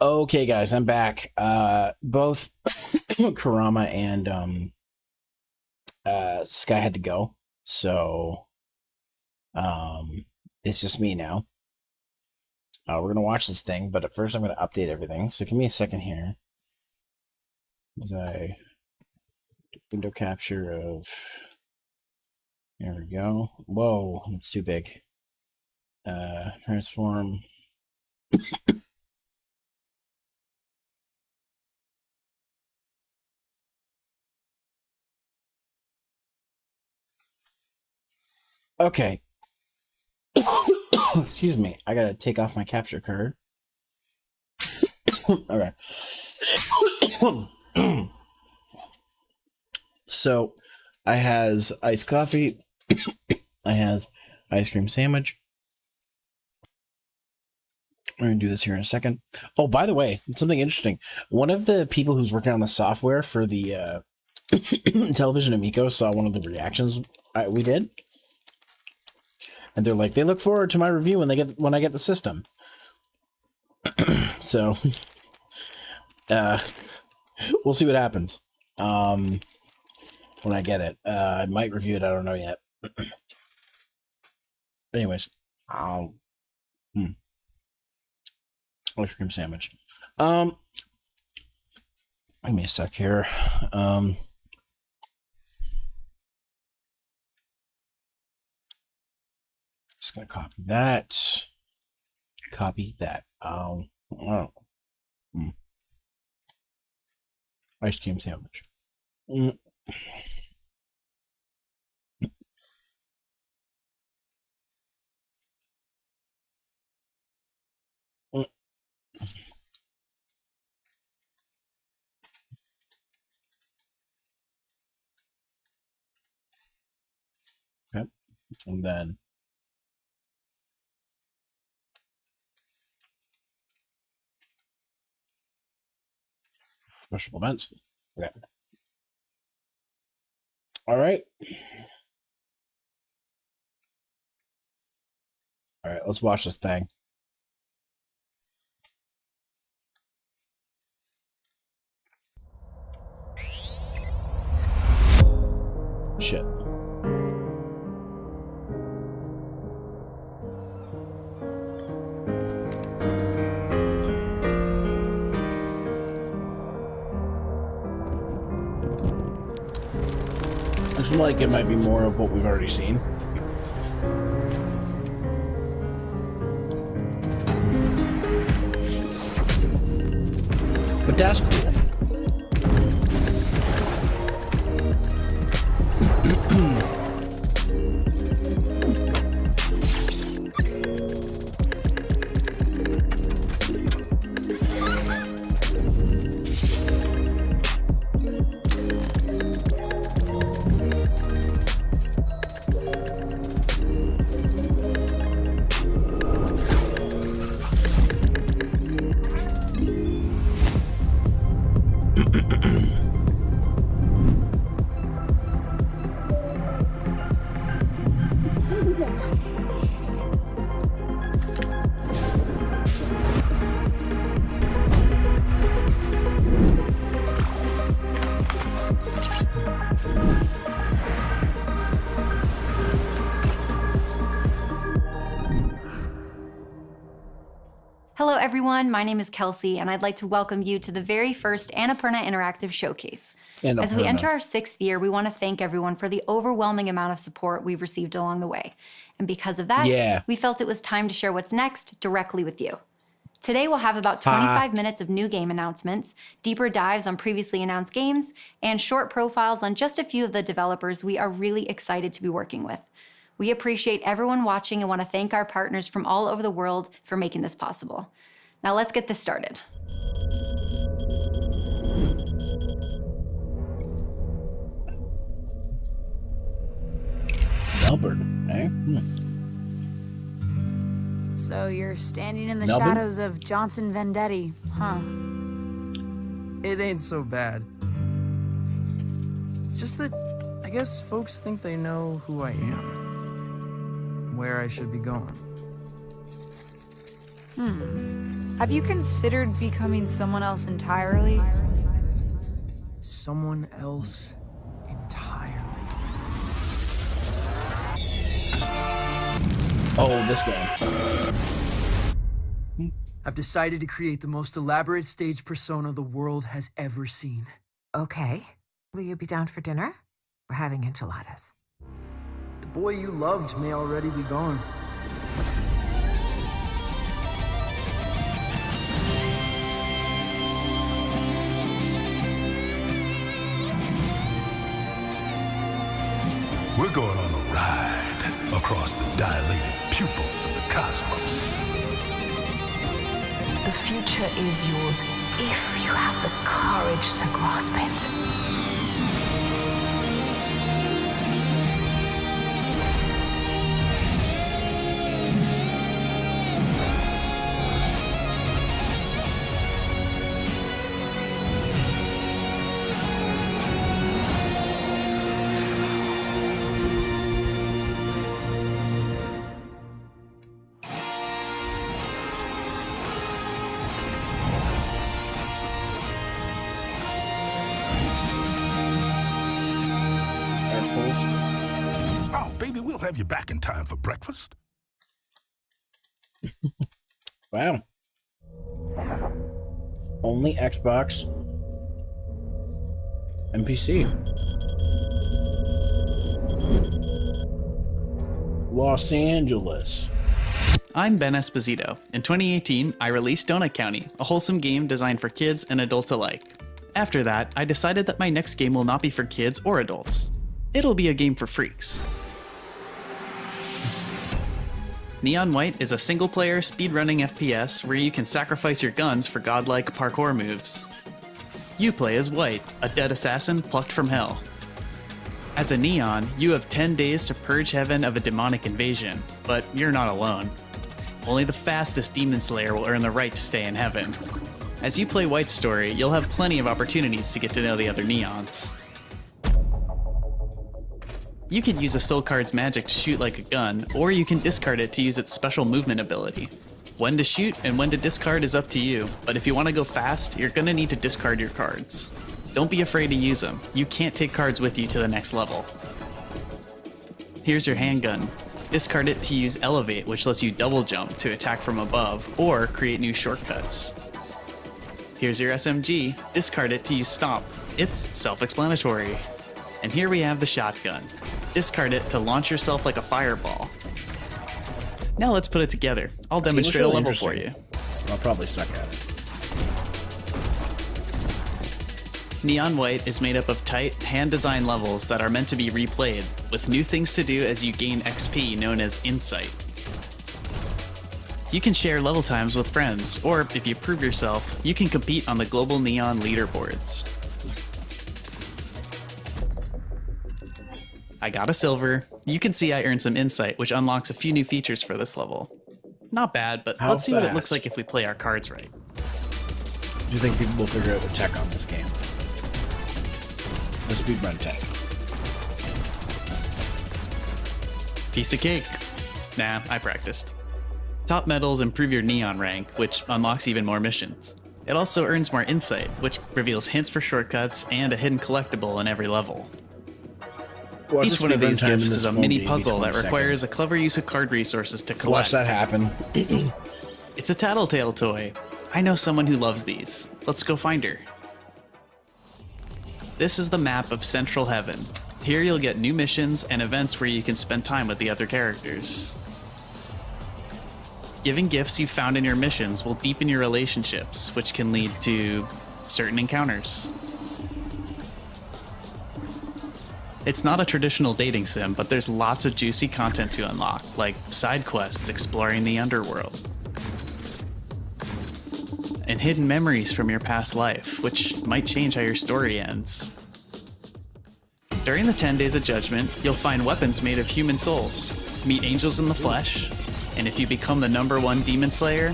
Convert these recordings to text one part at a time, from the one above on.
Okay, guys, I'm back. Both Karama and Sky had to go, so it's just me now. We're gonna watch this thing, but at first I'm gonna update everything. So give me a second here. As I do window capture of. There we go. Whoa, that's too big. Transform. Okay. Excuse me. I gotta take off my capture card. Okay. So, I has iced coffee. I has ice cream sandwich. We're gonna do this here in a second. Oh, by the way, something interesting. One of the people who's working on the software for the television Amico saw one of the reactions we did. And they're like, they look forward to my review when I get the system. So, we'll see what happens. When I get it, I might review it. I don't know yet. Anyways, ice cream sandwich. Give me a sec here. Just gonna copy that. Copy that. Ice cream sandwich. Okay, and then special events. Okay. All right. All right, let's watch this thing. Shit. Looks like it might be more of what we've already seen. But that's cool. Hello everyone, my name is Kelsey, and I'd like to welcome you to the very first Annapurna Interactive Showcase. Annapurna. As we enter our 6th year, we want to thank everyone for the overwhelming amount of support we've received along the way. And because of that, we felt it was time to share what's next directly with you. Today we'll have about 25 minutes of new game announcements, deeper dives on previously announced games, and short profiles on just a few of the developers we are really excited to be working with. We appreciate everyone watching and want to thank our partners from all over the world for making this possible. Now let's get this started. Albert, eh? So you're standing in the shadows of Johnson Vendetti, huh? It ain't so bad. It's just that I guess folks think they know who I am, where I should be going. Have you considered becoming someone else entirely? Someone else entirely. Oh, this game. I've decided to create the most elaborate stage persona the world has ever seen. Okay. Will you be down for dinner? We're having enchiladas. The boy you loved may already be gone. We're going on a ride across the dilated pupils of the cosmos. The future is yours if you have the courage to grasp it. Oh, baby, we'll have you back in time for breakfast. Wow. Only Xbox and PC. Los Angeles. I'm Ben Esposito. In 2018, I released Donut County, a wholesome game designed for kids and adults alike. After that, I decided that my next game will not be for kids or adults. It'll be a game for freaks. Neon White is a single-player speedrunning FPS where you can sacrifice your guns for godlike parkour moves. You play as White, a dead assassin plucked from hell. As a Neon, you have 10 days to purge heaven of a demonic invasion, but you're not alone. Only the fastest demon slayer will earn the right to stay in heaven. As you play White's story, you'll have plenty of opportunities to get to know the other Neons. You could use a soul card's magic to shoot like a gun, or you can discard it to use its special movement ability. When to shoot and when to discard is up to you, but if you want to go fast, you're going to need to discard your cards. Don't be afraid to use them. You can't take cards with you to the next level. Here's your handgun. Discard it to use Elevate, which lets you double jump to attack from above, or create new shortcuts. Here's your SMG. Discard it to use Stomp. It's self-explanatory. And here we have the shotgun. Discard it to launch yourself like a fireball. Now let's put it together. I'll demonstrate a level for you. I'll probably suck at it. Neon White is made up of tight, hand-designed levels that are meant to be replayed, with new things to do as you gain XP known as Insight. You can share level times with friends, or if you prove yourself, you can compete on the global Neon leaderboards. I got a silver. You can see I earned some insight, which unlocks a few new features for this level. Not bad, but let's see what it looks like if we play our cards right. Do you think people will figure out the tech on this game? The speedrun tech. Piece of cake. Nah, I practiced. Top medals improve your Neon rank, which unlocks even more missions. It also earns more insight, which reveals hints for shortcuts and a hidden collectible in every level. Each one of these gifts is a mini puzzle that requires a clever use of card resources to collect. Watch that happen. It's a Tattletale toy. I know someone who loves these. Let's go find her. This is the map of Central Heaven. Here you'll get new missions and events where you can spend time with the other characters. Giving gifts you found in your missions will deepen your relationships, which can lead to certain encounters. It's not a traditional dating sim, but there's lots of juicy content to unlock, like side quests exploring the underworld, and hidden memories from your past life, which might change how your story ends. During the 10 Days of Judgment, you'll find weapons made of human souls, meet angels in the flesh, and if you become the #1 demon slayer,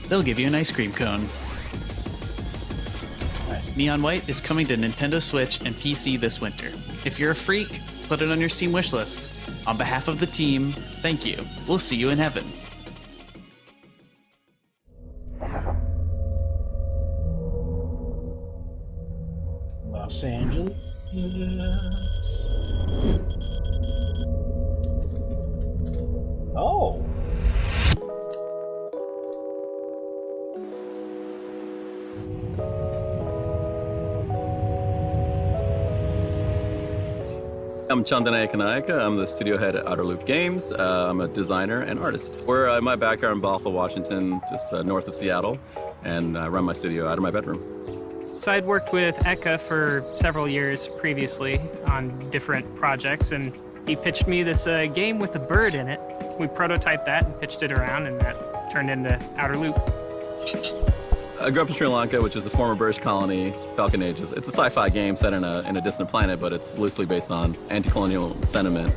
they'll give you an ice cream cone. Neon White is coming to Nintendo Switch and PC this winter. If you're a freak, put it on your Steam wishlist. On behalf of the team, thank you. We'll see you in heaven. Los Angeles. Oh. I'm Chandana Kanayaka. I'm the studio head at Outer Loop Games. I'm a designer and artist. We're in my backyard in Bothell, Washington, just north of Seattle, and I run my studio out of my bedroom. So I'd worked with Eka for several years previously on different projects, and he pitched me this game with a bird in it. We prototyped that and pitched it around, and that turned into Outer Loop. I grew up in Sri Lanka, which is a former British colony, Falcon Age. It's a sci-fi game set in a distant planet, but it's loosely based on anti-colonial sentiment.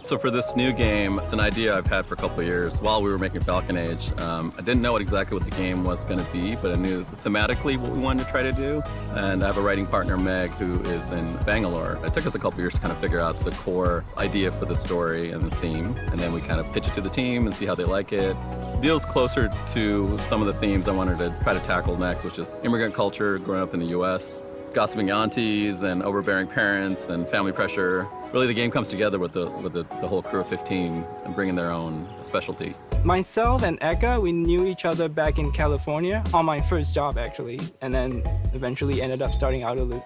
So for this new game, it's an idea I've had for a couple of years while we were making Falcon Age. I didn't know exactly what the game was going to be, but I knew thematically what we wanted to try to do. And I have a writing partner, Meg, who is in Bangalore. It took us a couple of years to kind of figure out the core idea for the story and the theme. And then we kind of pitch it to the team and see how they like it. It deals closer to some of the themes I wanted to try to tackle next, which is immigrant culture, growing up in the US, gossiping aunties and overbearing parents and family pressure. Really, the game comes together with the whole crew of 15 and bringing their own specialty. Myself and Eka, we knew each other back in California on my first job, actually, and then eventually ended up starting Outer Loop.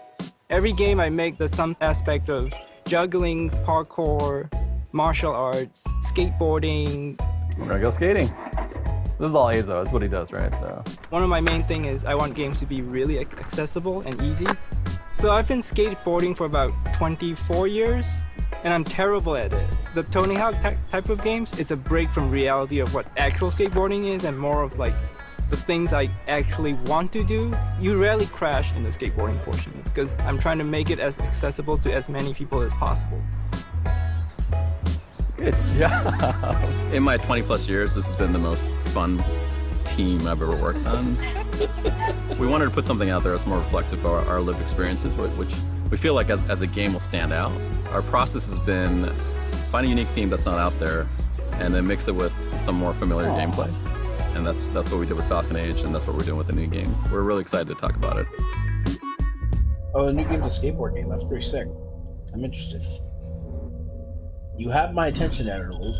Every game I make, there's some aspect of juggling, parkour, martial arts, skateboarding. We're gonna go skating. This is all Azo, that's what he does, right? So. One of my main things is I want games to be really accessible and easy. So I've been skateboarding for about 24 years, and I'm terrible at it. The Tony Hawk type of games is a break from reality of what actual skateboarding is and more of like the things I actually want to do. You rarely crash in the skateboarding portion because I'm trying to make it as accessible to as many people as possible. Good job. In my 20 plus years, this has been the most fun team I've ever worked on. We wanted to put something out there that's more reflective of our lived experiences, which we feel like as a game will stand out. Our process has been find a unique theme that's not out there and then mix it with some more familiar gameplay. And that's what we did with Falcon Age, and that's what we're doing with the new game. We're really excited to talk about it. Oh, the new game's a skateboard game. That's pretty sick. I'm interested. You have my attention, Outer Loop.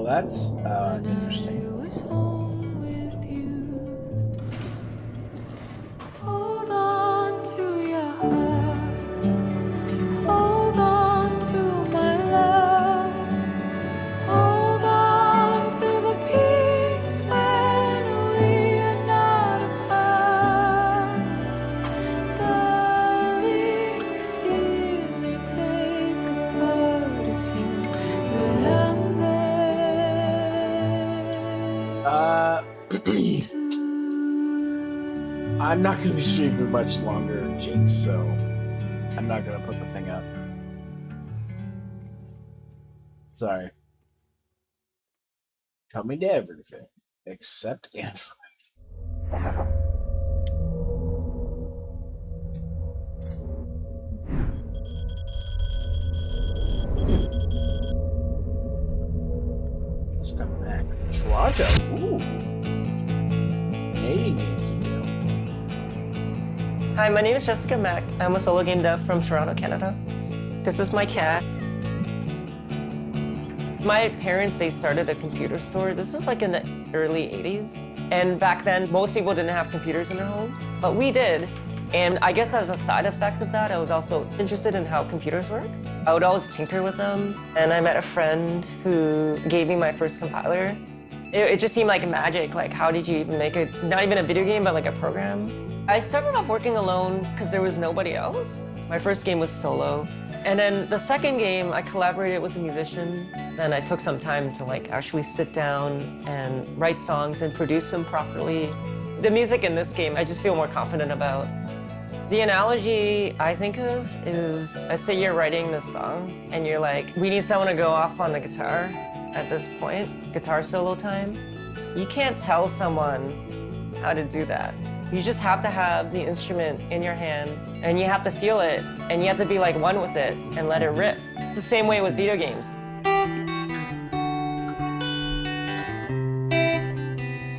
That's interesting. Hold on to your heart. Hold on to my love. Hold on to the peace when we are not apart. Darling, fear may take a part of you, but I'm there. I'm not going to be streaming much longer, Jinx, so I'm not going to put the thing up. Sorry. Coming to everything except Android. Let's come back. Toronto. Ooh. Canadian game studio. Hi, my name is Jessica Mack. I'm a solo game dev from Toronto, Canada. This is my cat. My parents, they started a computer store. This is like in the early 80s. And back then, most people didn't have computers in their homes, but we did. And I guess as a side effect of that, I was also interested in how computers work. I would always tinker with them. And I met a friend who gave me my first compiler. It just seemed like magic. Like, how did you even make it? Not even a video game, but like a program. I started off working alone because there was nobody else. My first game was solo. And then the second game, I collaborated with a musician. Then I took some time to like actually sit down and write songs and produce them properly. The music in this game, I just feel more confident about. The analogy I think of is, let's say you're writing this song and you're like, we need someone to go off on the guitar at this point, guitar solo time. You can't tell someone how to do that. You just have to have the instrument in your hand and you have to feel it and you have to be like one with it and let it rip. It's the same way with video games.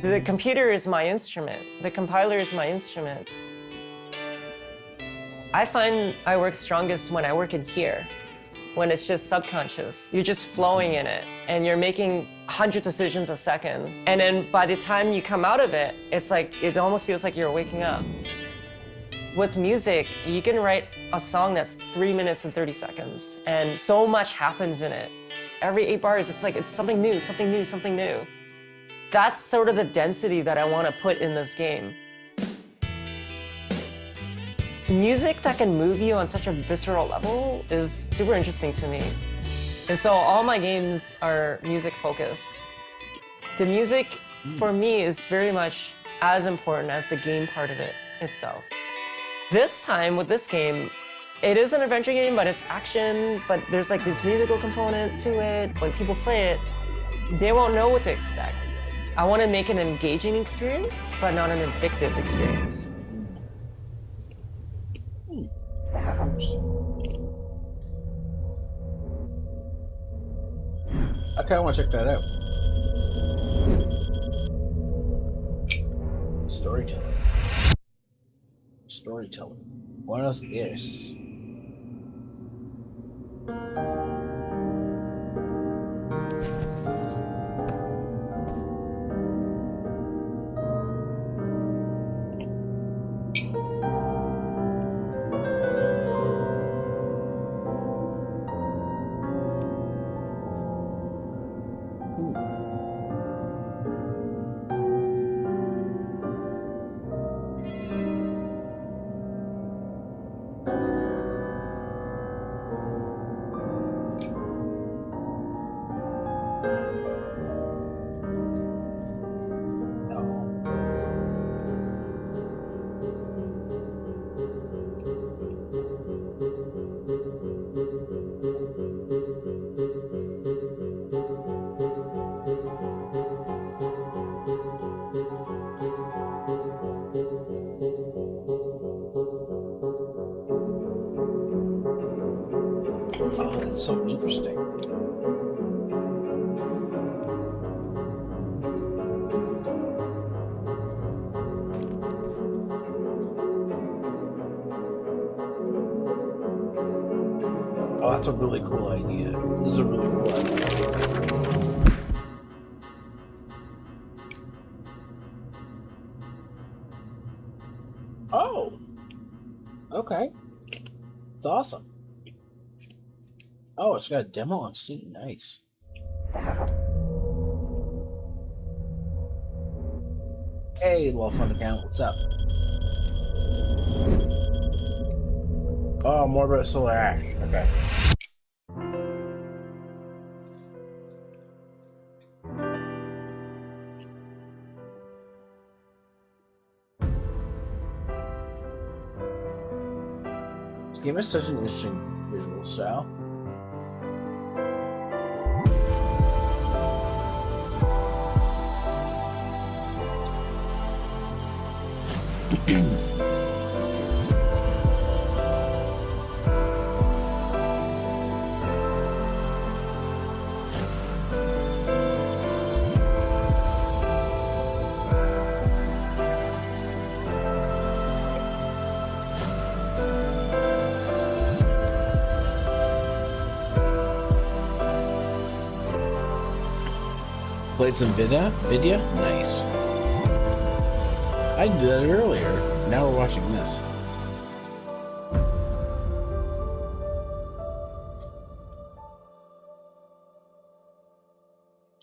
The computer is my instrument. The compiler is my instrument. I find I work strongest when I work in here, when it's just subconscious. You're just flowing in it, and you're making 100 decisions a second. And then by the time you come out of it, it's like, it almost feels like you're waking up. With music, you can write a song that's 3 minutes and 30 seconds, and so much happens in it. Every 8 bars, it's like, it's something new, something new, something new. That's sort of the density that I want to put in this game. Music that can move you on such a visceral level is super interesting to me. And so all my games are music focused. The music, for me, is very much as important as the game part of it itself. This time, with this game, it is an adventure game, but it's action, but there's like this musical component to it. When people play it, they won't know what to expect. I want to make an engaging experience, but not an addictive experience. I kind of want to check that out. Storyteller. Storyteller. Buenos Aires. Oh, that's so interesting. Oh, that's a really cool idea. This is a really cool idea. Oh! Okay. It's awesome. Oh, it's got a demo on Steam. Nice. Hey, little fun account. What's up? Oh, more about Solar Ash. Okay. This game has such an interesting visual style. Played some Vidya? Nice. I did that earlier. Now we're watching this.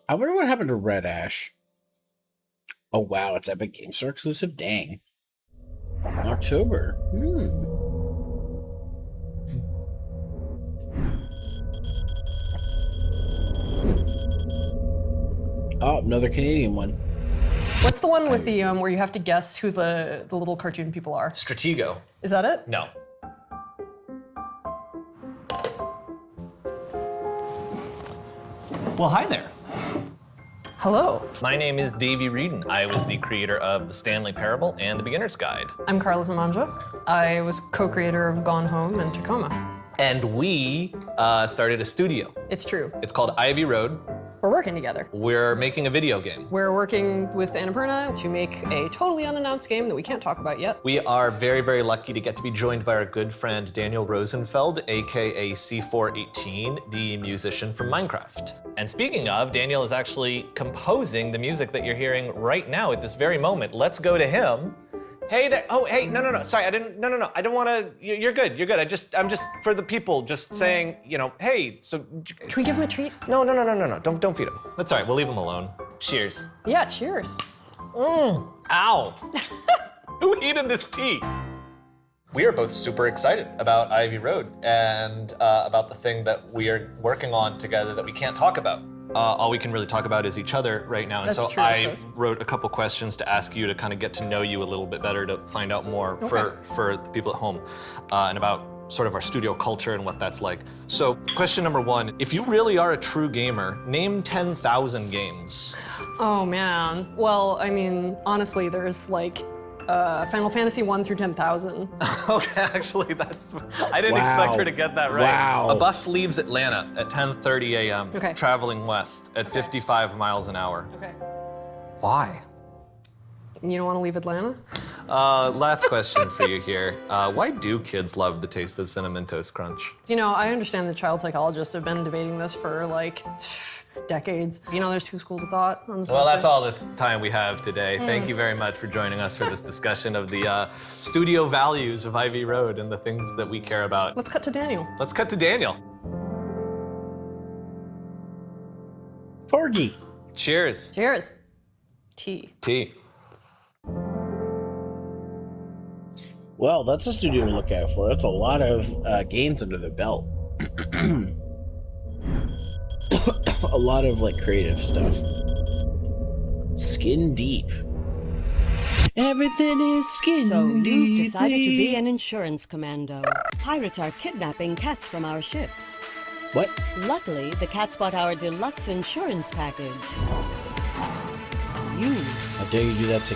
I wonder what happened to Red Ash. Oh wow, it's Epic Games Store exclusive? Dang. October. Oh, another Canadian one. What's the one with the where you have to guess who the little cartoon people are? Stratego. Is that it? No. Well, hi there. Hello. My name is Davey Reedon. I was the creator of The Stanley Parable and The Beginner's Guide. I'm Carlos Amanja. I was co-creator of Gone Home and Tacoma. And we started a studio. It's true. It's called Ivy Road. We're working together. We're making a video game. We're working with Annapurna to make a totally unannounced game that we can't talk about yet. We are very, very lucky to get to be joined by our good friend Daniel Rosenfeld, aka C418, the musician from Minecraft. And speaking of, Daniel is actually composing the music that you're hearing right now at this very moment. Let's go to him. Hey there, oh, hey, no, sorry, I don't wanna, you're good, I'm just, for the people, just saying, you know, hey, so. Can we give him a treat? No, don't feed him. That's all right, we'll leave him alone. Cheers. Yeah, cheers. Ow. Who heated this tea? We are both super excited about Ivy Road and about the thing that we are working on together that we can't talk about. All we can really talk about is each other right now. And That's so true, I I suppose. wrote a couple questions to ask you to kind of get to know you a little bit better, to find out more for the people at home and about sort of our studio culture and what that's like. So question number one, if you really are a true gamer, name 10,000 games. Oh man. Well, I mean, honestly, there's like Final Fantasy 1 through 10,000. Okay, actually, I didn't expect her to get that right. Wow. A bus leaves Atlanta at 10:30 a.m., Okay. traveling west at 55 miles an hour. Okay. Why? You don't want to leave Atlanta? Last question for you here. Why do kids love the taste of Cinnamon Toast Crunch? You know, I understand that child psychologists have been debating this for like decades. You know, there's two schools of thought on this. Well, that's all the time we have today. Thank you very much for joining us for this discussion of the studio values of Ivy Road and the things that we care about. Let's cut to Daniel. Let's cut to Daniel. Porgy. Cheers. Cheers. Tea. Tea. Well, that's a studio to look out for. That's a lot of games under the belt. A lot of like creative stuff. Skin deep. Everything is skin So deep. you've decided to be an insurance commando. Pirates are kidnapping cats from our ships. What? Luckily, the cats bought our deluxe insurance package. How dare you do that to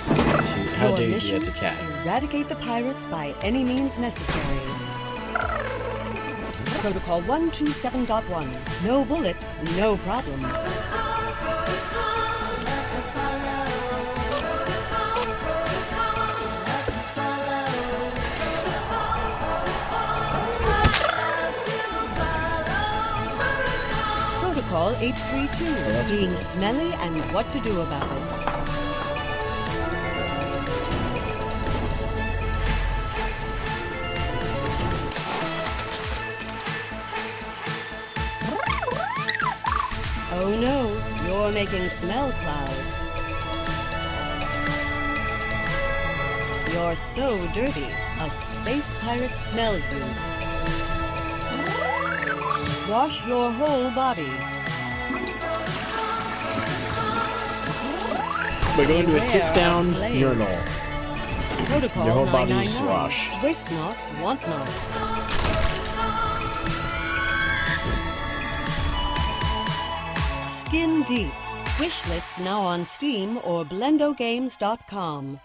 how Your dare you do mission? that to cats? Eradicate the pirates by any means necessary. Protocol 127.1. No bullets, no problem. Protocol 832. Being smelly and what to do about it. Oh no, you're making smell clouds. You're so dirty, a space pirate smell you. Wash your whole body. We're going to a Beware sit-down of flames. urinal. Protocol Your whole body is 999. washed. Twist not, want not. Skin Deep. Wishlist now on Steam or blendogames.com.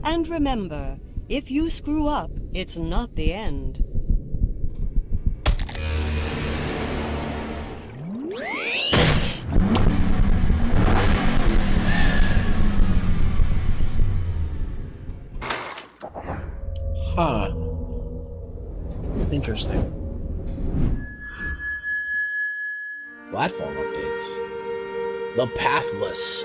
And remember, if you screw up, it's not the end. Huh. Interesting. Platform updates. The Pathless.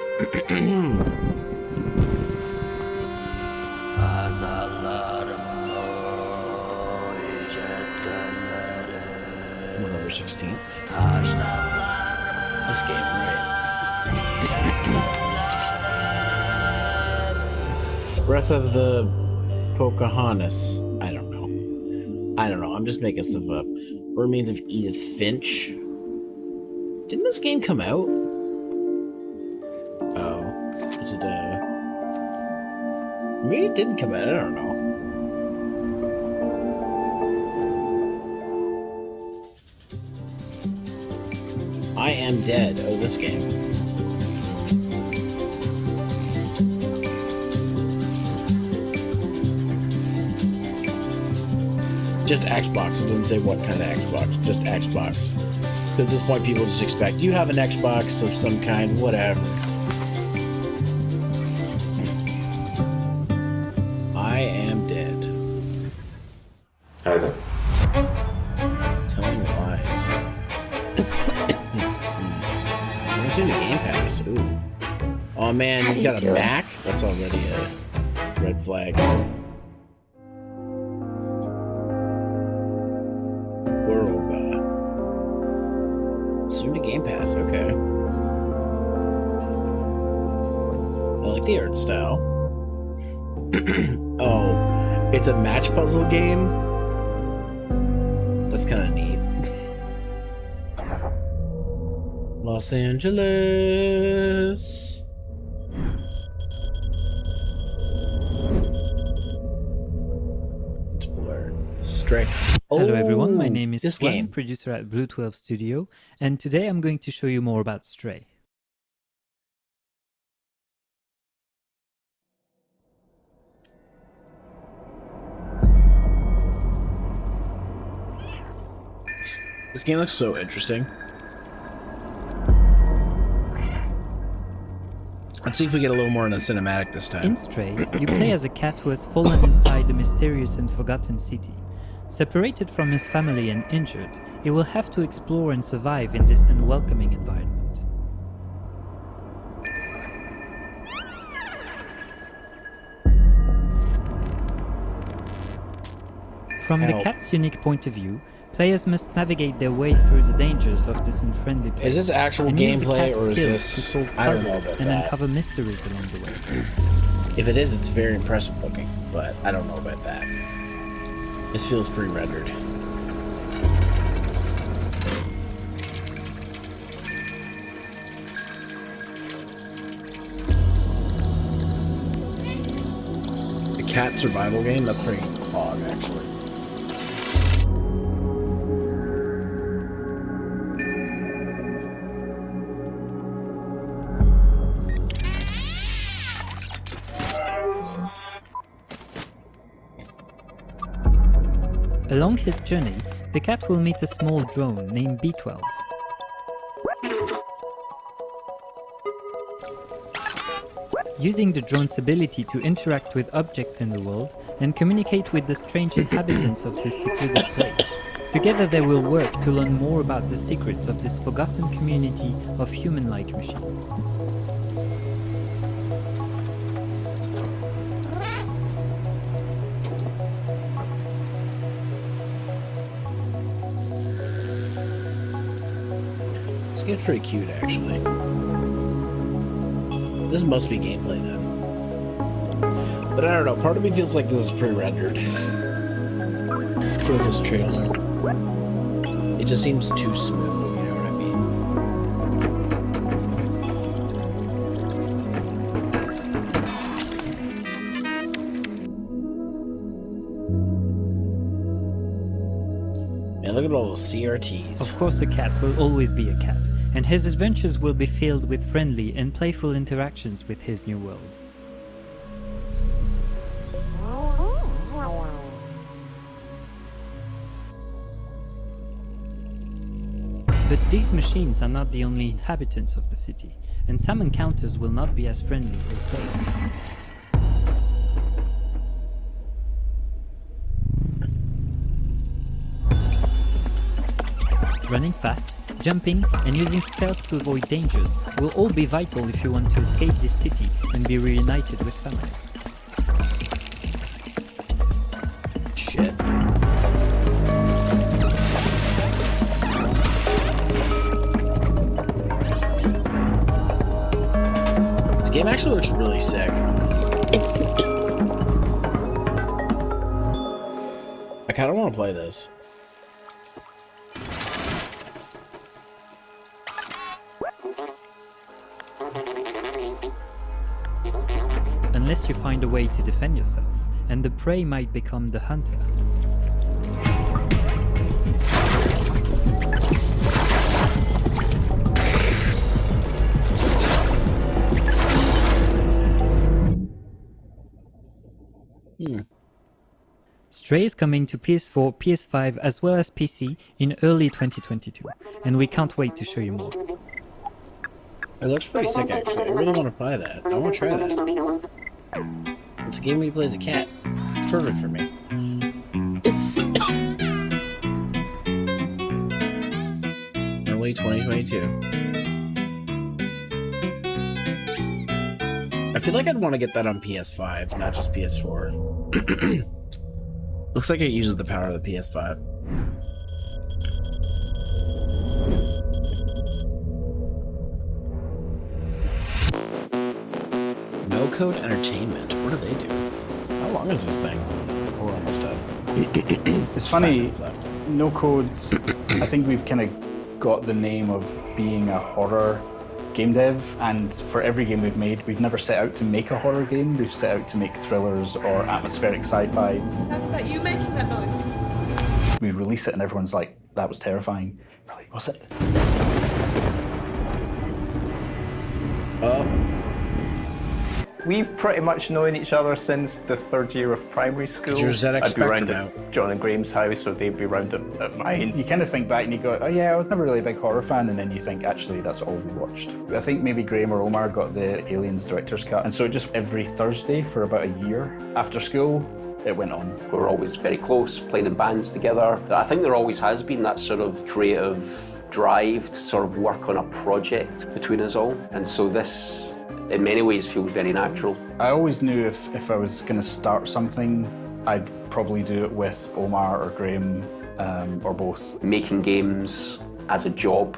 November 16th. This game, right? Breath of the Pocahontas. I don't know. I'm just making stuff up. Remains of Edith Finch. Didn't this game come out? Maybe it didn't come out. I don't know. I Am Dead. Oh, this game. Just Xbox. It doesn't say what kind of Xbox. Just Xbox. So at this point, people just expect you have an Xbox of some kind, whatever. I Am Dead. Hi there. Telling lies. Never seen the Game Pass. Ooh. Oh man, you got a Mac? That's already a red flag. Soon to Game Pass, okay. I like the art style. Oh, it's a match puzzle game? That's kind of neat. Los Angeles. Stray. Hello everyone, my Oh, name is this Swan, game. producer at Blue 12 Studio, and today I'm going to show you more about Stray. This game looks so interesting. Let's see if we get a little more in the cinematic this time. In Stray, you play as a cat who has fallen inside a mysterious and forgotten city. Separated from his family and injured, he will have to explore and survive in this unwelcoming environment. From the cat's unique point of view, players must navigate their way through the dangers of this unfriendly place. Is this actual and use the gameplay cat's or is skills this? to solve I don't know puzzles about and that. uncover mysteries along the way. If it is, it's very impressive looking, but I don't know about that. This feels pre-rendered. The cat survival game? That's pretty hog, actually. Along his journey, the cat will meet a small drone named B12. Using the drone's ability to interact with objects in the world and communicate with the strange inhabitants of this secluded place, together they will work to learn more about the secrets of this forgotten community of human-like machines. This game's pretty cute, actually. This must be gameplay, then. But I don't know, part of me feels like this is pre-rendered for this trailer. It just seems too smooth, you know what I mean? Man, look at all those CRTs. Of course, the cat will always be a cat, and his adventures will be filled with friendly and playful interactions with his new world. But these machines are not the only inhabitants of the city, and some encounters will not be as friendly or safe. Running fast, jumping, and using spells to avoid dangers will all be vital if you want to escape this city and be reunited with family. Shit. This game actually looks really sick. I kind of want to play this. unless you find a way to defend yourself, and the prey might become the hunter. Stray is coming to PS4, PS5 as well as PC in early 2022, and we can't wait to show you more. It looks pretty sick, actually. I really want to play that. I want to try that. It's a game where you play as a cat. It's perfect for me. Early 2022. I feel like I'd want to get that on PS5, not just PS4. Looks like it uses the power of the PS5. No Code Entertainment. What do they do? How long is this thing? We're almost done. It's funny. No Codes. I think we've kind of got the name of being a horror game dev, and for every game we've made, we've never set out to make a horror game. We've set out to make thrillers or atmospheric sci-fi. Sam, is that you making that noise? We release it and everyone's like, that was terrifying. We're like, what's it? We've pretty much known each other since the third year of primary school. Your ZX I'd be round Spectrum at John and Graham's house, or they'd be round at mine. You kind of think back and you go, oh yeah, I was never really a big horror fan, and then you think, actually, that's all we watched. I think maybe Graham or Omar got the Aliens director's cut, and so just every Thursday for about a year after school, it went on. We were always very close, playing in bands together. I think there always has been that sort of creative drive to sort of work on a project between us all, and so this, in many ways, feels very natural. I always knew if I was going to start something, I'd probably do it with Omar or Graham, or both. Making games as a job,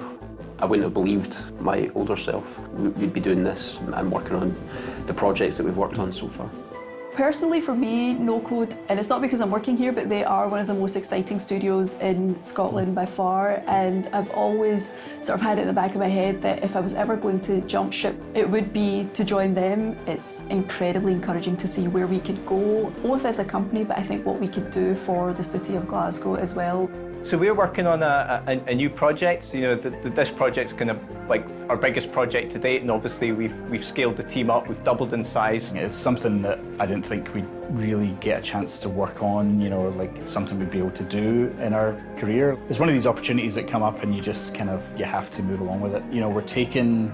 I wouldn't have believed my older self we'd be doing this and working on the projects that we've worked on so far. Personally, for me, No Code, and it's not because I'm working here, but they are one of the most exciting studios in Scotland by far, and I've always sort of had it in the back of my head that if I was ever going to jump ship, it would be to join them. It's incredibly encouraging to see where we could go, both as a company, but I think what we could do for the city of Glasgow as well. So we're working on a new project. You know, this project's kind of like our biggest project to date, and obviously we've scaled the team up. We've doubled in size. It's something that I didn't think we'd really get a chance to work on. You know, like something we'd be able to do in our career. It's one of these opportunities that come up, and you just kind of you have to move along with it. You know, we're taking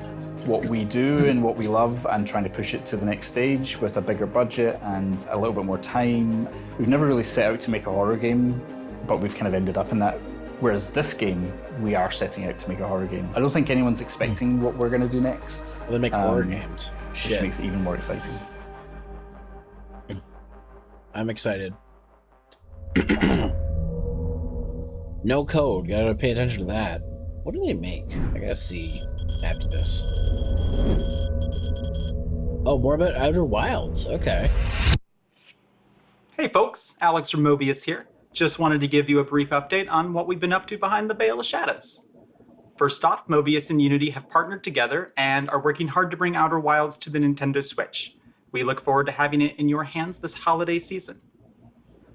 what we do and what we love and trying to push it to the next stage with a bigger budget and a little bit more time. We've never really set out to make a horror game, but we've kind of ended up in that. Whereas this game, we are setting out to make a horror game. I don't think anyone's expecting what we're going to do next. Well, they make horror games. Which makes it even more exciting. I'm excited. No Code. Gotta pay attention to that. What do they make? I gotta see after this. Oh, more about Outer Wilds. Okay. Hey folks, Alex from Mobius here. Just wanted to give you a brief update on what we've been up to behind the Veil of Shadows. First off, Mobius and Unity have partnered together and are working hard to bring Outer Wilds to the Nintendo Switch. We look forward to having it in your hands this holiday season.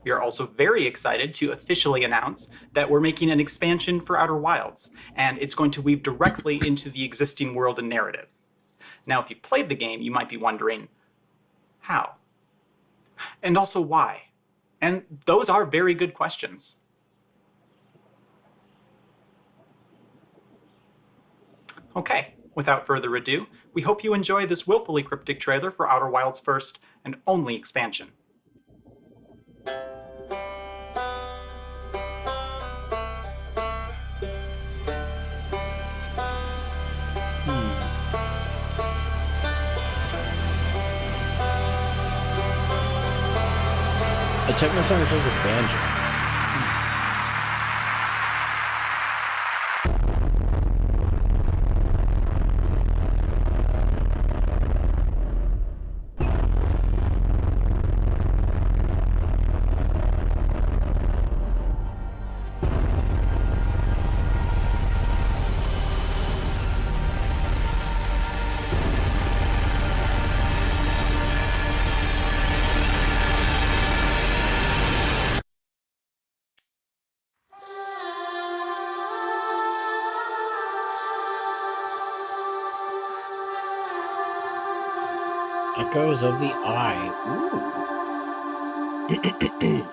We are also very excited to officially announce that we're making an expansion for Outer Wilds, and it's going to weave directly into the existing world and narrative. Now, if you've played the game, you might be wondering, how? And also why? And those are very good questions. Okay, without further ado, we hope you enjoy this willfully cryptic trailer for Outer Wilds' first and only expansion. A techno song that starts with banjo. Echoes of the Eye. Ooh.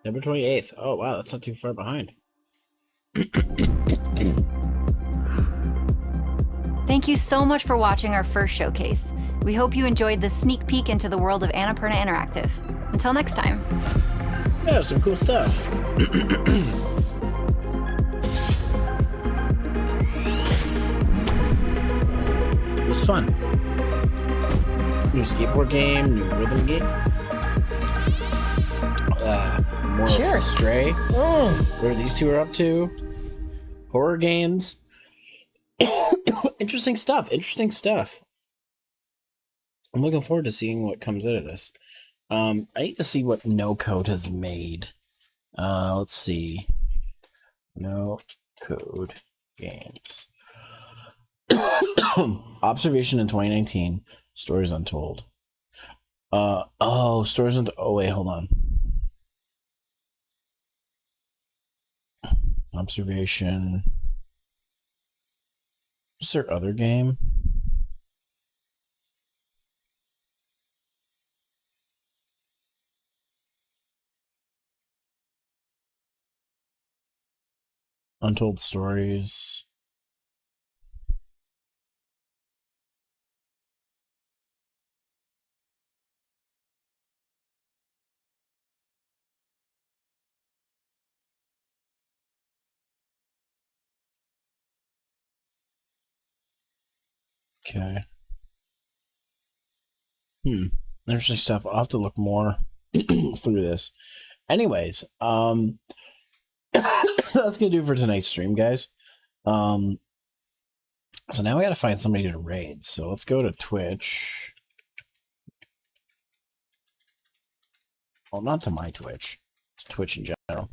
November 28th. Oh, wow, that's not too far behind. Thank you so much for watching our first showcase. We hope you enjoyed this sneak peek into the world of Annapurna Interactive. Until next time. Yeah, some cool stuff. It was fun. New skateboard game, new rhythm game. More Sure. of Stray. Where these two are up to. Horror games. Interesting stuff. Interesting stuff. I'm looking forward to seeing what comes out of this. I need to see what No Code has made. Let's see. No Code games. Observation in 2019. Stories Untold. Stories Untold. Oh, wait, hold on. Observation. Is there other game? Untold Stories. Okay. Interesting stuff. I'll have to look more through this. Anyways, that's gonna do it for tonight's stream, guys. So now we gotta find somebody to raid. So let's go to Twitch. Well, not to my Twitch. To Twitch in general.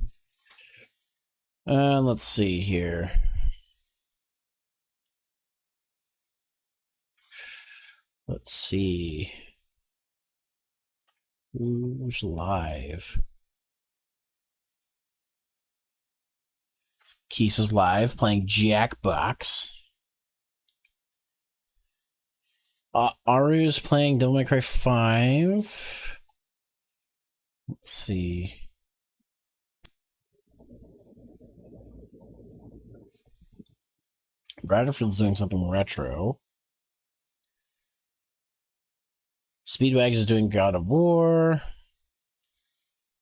And let's see here. Let's see. Who's live? Keys is live playing Jackbox. Aru's playing Devil May Cry 5. Let's see. Bradfield's doing something retro. Speedwags is doing God of War.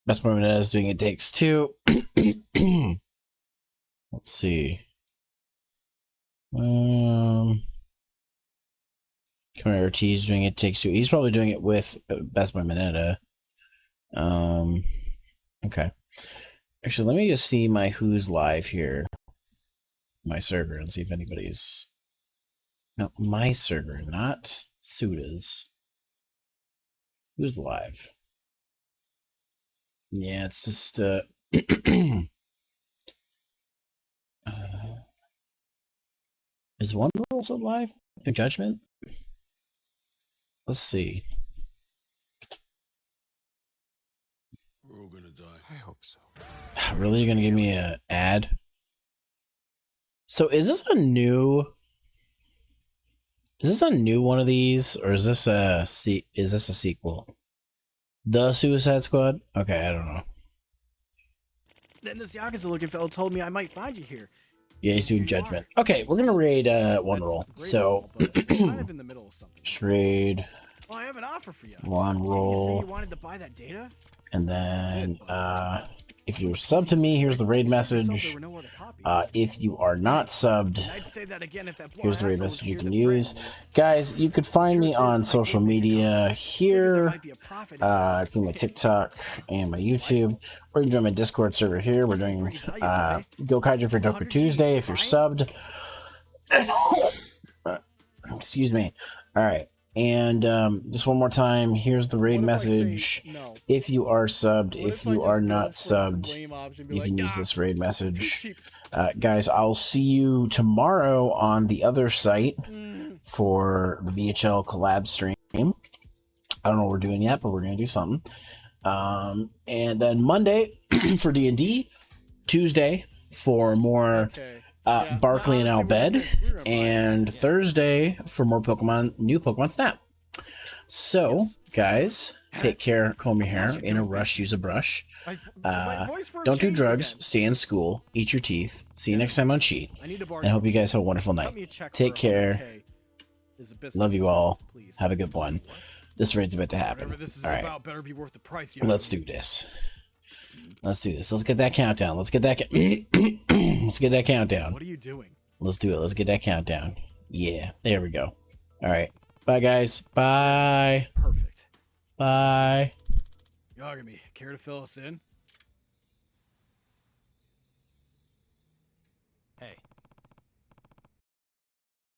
Best Moment is doing It Takes Two. Let's see. Commander T is doing It Takes Two. He's probably doing it with Best by Minetta. Okay. Actually, let me just see my who's live here. My server and see if anybody's. No, my server, not Suda's. Who's live? Yeah, it's just is one also live? No Judgment? Let's see. We're all gonna die. I hope so. Really, you're gonna give me an ad? So is this a new? Is this a new one of these, or is this a sequel? The Suicide Squad? Okay, I don't know. Then this Yakuza looking fellow told me I might find you here. Yeah, he's doing Judgment. Okay, we're gonna raid one roll. So kind of in the middle of something. just raid Well, I have an offer for you. one Didn't you say roll, you wanted to buy that data? and then if you're subbed to me, here's the raid message. If you are not subbed, here's the raid message you can use. Guys, you could find me on social media here. Through my TikTok and my YouTube. Or you can join my Discord server here. We're doing Go Kaiju for Doku Tuesday if you're subbed. Excuse me. Alright. And just one more time, here's the raid message. If you are subbed, if you are not subbed, you can use this raid message. Guys, I'll see you tomorrow on the other site for the VHL collab stream. I don't know what we're doing yet, but we're going to do something. And then Monday for D&D, Tuesday for more Barkley and Albed, and Thursday for more new Pokemon Snap. So, guys, take care, comb your hair, in a rush, use a brush. Don't do drugs, stay in school, eat your teeth. See you next time on Cheat, and I hope you guys have a wonderful night. Take care. Love you all. Have a good one. This raid's about to happen. All right, let's do this. Let's do this. Let's get that countdown. Let's get that. Let's get that countdown. What are you doing? Let's do it. Let's get that countdown. Yeah, there we go. All right. Bye, guys. Bye. Perfect. Bye. Yagami, care to fill us in?